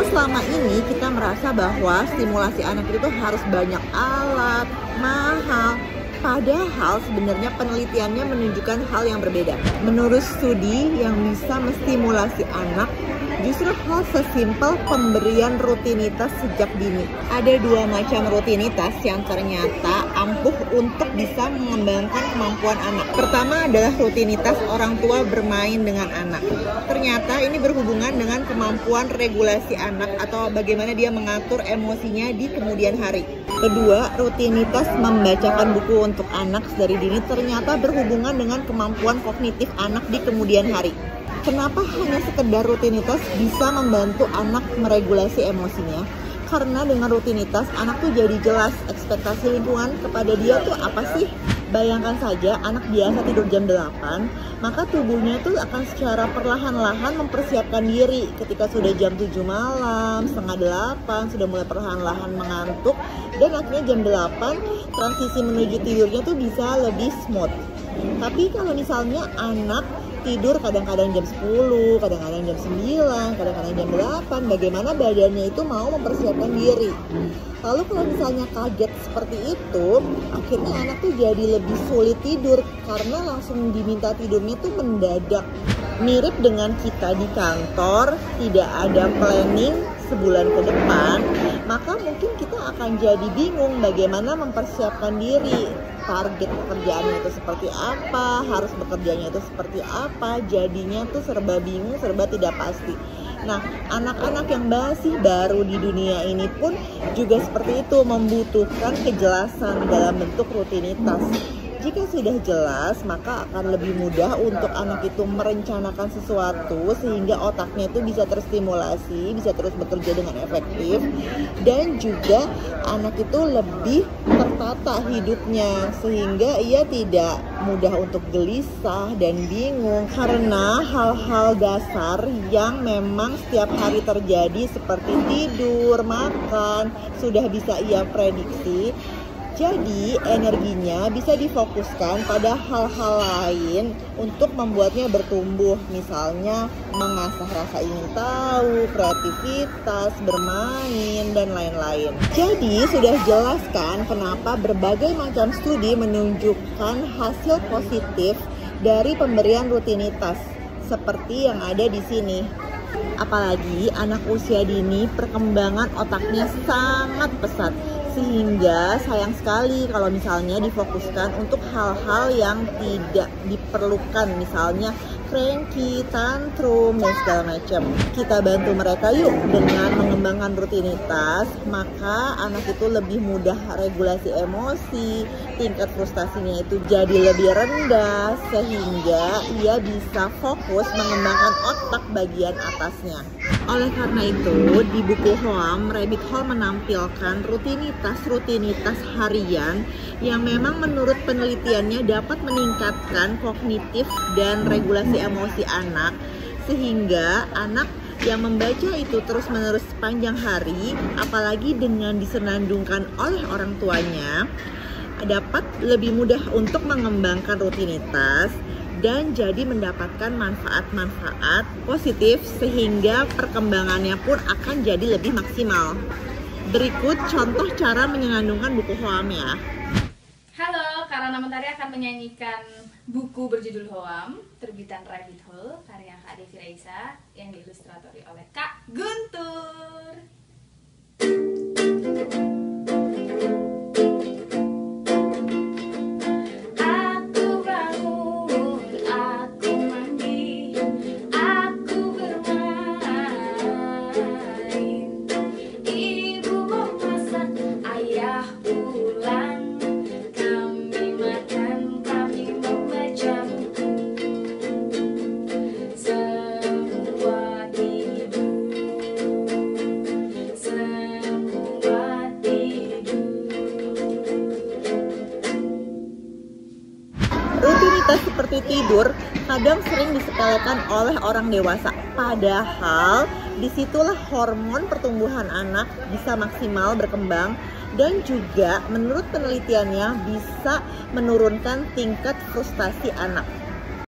Kalau selama ini kita merasa bahwa stimulasi anak itu harus banyak alat, mahal, padahal sebenarnya penelitiannya menunjukkan hal yang berbeda. Menurut studi yang bisa menstimulasi anak, justru hal sesimpel pemberian rutinitas sejak dini. Ada dua macam rutinitas yang ternyata ampuh untuk bisa mengembangkan kemampuan anak. Pertama adalah rutinitas orang tua bermain dengan anak. Ternyata ini berhubungan dengan kemampuan regulasi anak atau bagaimana dia mengatur emosinya di kemudian hari. Kedua, rutinitas membacakan buku untuk anak dari dini ternyata berhubungan dengan kemampuan kognitif anak di kemudian hari. Kenapa hanya sekedar rutinitas bisa membantu anak meregulasi emosinya? Karena dengan rutinitas anak tuh jadi jelas ekspektasi lingkungan kepada dia tuh apa sih? Bayangkan saja anak biasa tidur jam 8, maka tubuhnya tuh akan secara perlahan-lahan mempersiapkan diri ketika sudah jam 7 malam, setengah 8, sudah mulai perlahan-lahan mengantuk, dan akhirnya jam 8 transisi menuju tidurnya tuh bisa lebih smooth. Tapi kalau misalnya anak tidur kadang-kadang jam 10, kadang-kadang jam 9, kadang-kadang jam 8, bagaimana badannya itu mau mempersiapkan diri. Lalu kalau misalnya kaget seperti itu, akhirnya anak tuh jadi lebih sulit tidur karena langsung diminta tidurnya tuh mendadak. Mirip dengan kita di kantor, tidak ada planning sebulan ke depan, maka mungkin kita akan jadi bingung bagaimana mempersiapkan diri. Target pekerjaannya itu seperti apa, harus bekerjanya itu seperti apa, jadinya tuh serba bingung, serba tidak pasti. Nah, anak-anak yang masih baru di dunia ini pun juga seperti itu, membutuhkan kejelasan dalam bentuk rutinitas. Jika sudah jelas, maka akan lebih mudah untuk anak itu merencanakan sesuatu sehingga otaknya itu bisa terstimulasi, bisa terus bekerja dengan efektif, dan juga anak itu lebih tertata hidupnya sehingga ia tidak mudah untuk gelisah dan bingung karena hal-hal dasar yang memang setiap hari terjadi seperti tidur, makan, sudah bisa ia prediksi. Jadi energinya bisa difokuskan pada hal-hal lain untuk membuatnya bertumbuh, misalnya mengasah rasa ingin tahu, kreativitas, bermain, dan lain-lain. Jadi sudah jelas kan kenapa berbagai macam studi menunjukkan hasil positif dari pemberian rutinitas seperti yang ada di sini. Apalagi anak usia dini perkembangan otaknya sangat pesat, sehingga sayang sekali kalau misalnya difokuskan untuk hal-hal yang tidak diperlukan, misalnya cranky, tantrum, dan segala macam. Kita bantu mereka yuk dengan mengembangkan rutinitas, maka anak itu lebih mudah regulasi emosi, tingkat frustasinya itu jadi lebih rendah, sehingga ia bisa fokus mengembangkan otak bagian atasnya. Oleh karena itu, di buku Hoam, Rabbit Hole menampilkan rutinitas harian yang memang menurut penelitiannya dapat meningkatkan kognitif dan regulasi emosi anak, sehingga anak yang membaca itu terus-menerus sepanjang hari, apalagi dengan disenandungkan oleh orang tuanya, dapat lebih mudah untuk mengembangkan rutinitas dan jadi mendapatkan manfaat-manfaat positif sehingga perkembangannya pun akan jadi lebih maksimal. Berikut contoh cara menyandungkan buku Hoam ya. Halo, Karana Mentari akan menyanyikan buku berjudul Hoam, terbitan Rabbit Hole, karya Kak Devi Raisa yang diilustratori oleh Kak Guntur. Seperti tidur kadang sering disepelekan oleh orang dewasa, padahal disitulah hormon pertumbuhan anak bisa maksimal berkembang dan juga menurut penelitiannya bisa menurunkan tingkat frustasi anak.